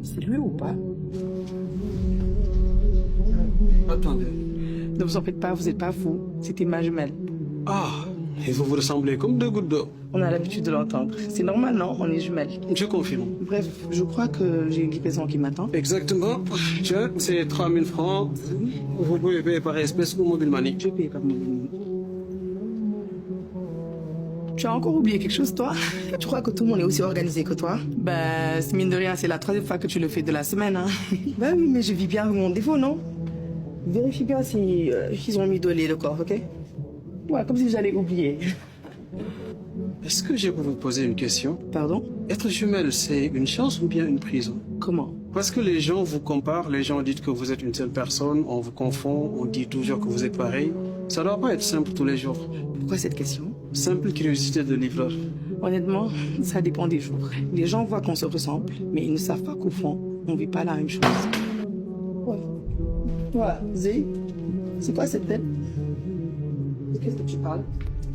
C'est lui ou pas? Attendez. Ne vous en faites pas, vous n'êtes pas fou. C'était ma jumelle. Ah, et vous vous ressemblez comme deux gouttes d'eau. On a l'habitude de l'entendre. C'est normal, non? On est jumelles. Je confirme. Bref, je crois que j'ai une livraison qui m'attend. Exactement. Tiens, c'est 3000 francs. Vous pouvez payer par espèce ou mobile money. Je paye par mon money. Tu as encore oublié quelque chose, toi? Tu crois que tout le monde est aussi organisé que toi? Ben, mine de rien, c'est la troisième fois que tu le fais de la semaine, hein? Ben oui, mais je vis bien avec mon défaut, non? Vérifie bien si ils ont mis de lait le corps, ok? Ouais, comme si j'allais oublier. Est-ce que je peux vous poser une question? Pardon? Être jumelle, c'est une chance ou bien une prison? Comment? Parce que les gens vous comparent, les gens disent que vous êtes une seule personne, on vous confond, on dit toujours que vous êtes pareil. Ça doit pas être simple tous les jours. Pourquoi cette question? Simple curiosité de livreur. Honnêtement, ça dépend des jours. Les gens voient qu'on se ressemble, mais ils ne savent pas qu'au fond, on vit pas la même chose. Ouais, Zé, c'est quoi cette tête? De qu'est-ce que tu parles?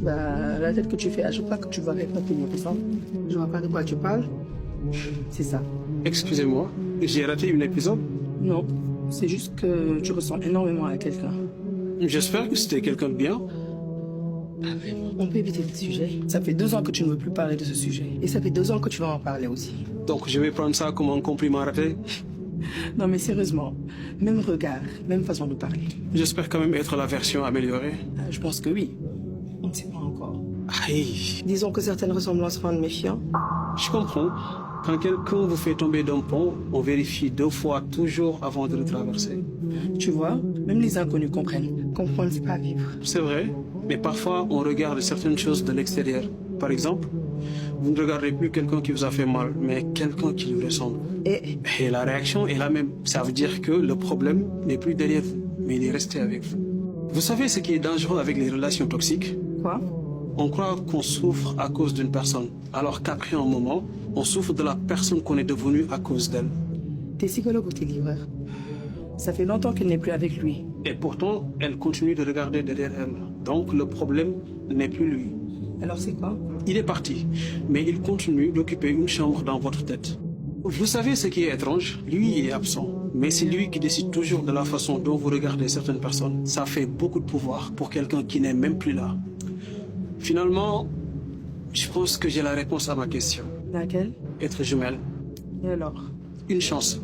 Bah, la tête que tu fais à chaque fois que tu vois quelqu'un qui me ressemble. Je vois pas de quoi tu parles. C'est ça. Excusez-moi, j'ai raté un épisode. Non, c'est juste que tu ressembles énormément à quelqu'un. J'espère que c'était quelqu'un de bien. On peut éviter le sujet. Ça fait 2 ans que tu ne veux plus parler de ce sujet. Et ça fait 2 ans que tu vas en parler aussi. Donc je vais prendre ça comme un compliment raté. Non mais sérieusement, même regard, même façon de parler. J'espère quand même être la version améliorée. Je pense que oui. On ne sait pas encore. Aïe, Disons que certaines ressemblances rendent méfiants. je comprends. Quand quelqu'un vous fait tomber d'un pont, on vérifie 2 fois toujours avant de le traverser. Tu vois, même les inconnus comprennent. Comprendre, c'est pas vivre. C'est vrai, mais parfois on regarde certaines choses de l'extérieur. Par exemple, vous ne regardez plus quelqu'un qui vous a fait mal, mais quelqu'un qui lui ressemble. Et la réaction est la même. Ça veut dire que le problème n'est plus derrière vous, mais il est resté avec vous. Vous savez ce qui est dangereux avec les relations toxiques? Quoi? On croit qu'on souffre à cause d'une personne, alors qu'après un moment, on souffre de la personne qu'on est devenu à cause d'elle. T'es psychologue ou t'es livreur? Ça fait longtemps qu'elle n'est plus avec lui. Et pourtant, elle continue de regarder derrière elle. Donc le problème n'est plus lui. Alors c'est quoi? Il est parti, mais il continue d'occuper une chambre dans votre tête. Vous savez ce qui est étrange? Lui, il est absent. Mais c'est lui qui décide toujours de la façon dont vous regardez certaines personnes. Ça fait beaucoup de pouvoir pour quelqu'un qui n'est même plus là. Finalement, je pense que j'ai la réponse à ma question. Laquelle? Être jumelle. Et alors? Une chance.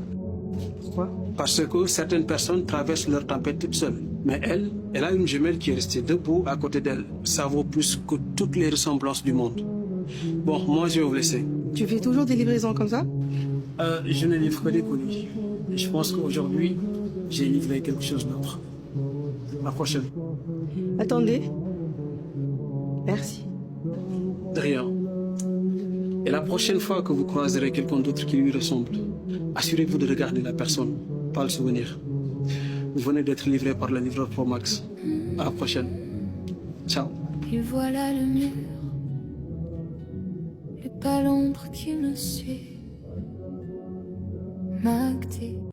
Pourquoi? Parce que certaines personnes traversent leur tempête toutes seules. Mais elle a une jumelle qui est restée debout à côté d'elle. Ça vaut plus que toutes les ressemblances du monde. Bon, moi je vais vous laisser. Tu fais toujours des livraisons comme ça? Je ne livre que des colis. Je pense qu'aujourd'hui, j'ai livré quelque chose d'autre. À la prochaine. Attendez. Merci. De rien. Et la prochaine fois que vous croiserez quelqu'un d'autre qui lui ressemble, assurez-vous de regarder la personne, pas le souvenir. Vous venez d'être livré par le livreur Pro Max. À la prochaine. Ciao. Et voilà le mur, et pas l'ombre qui me suit. M'acter.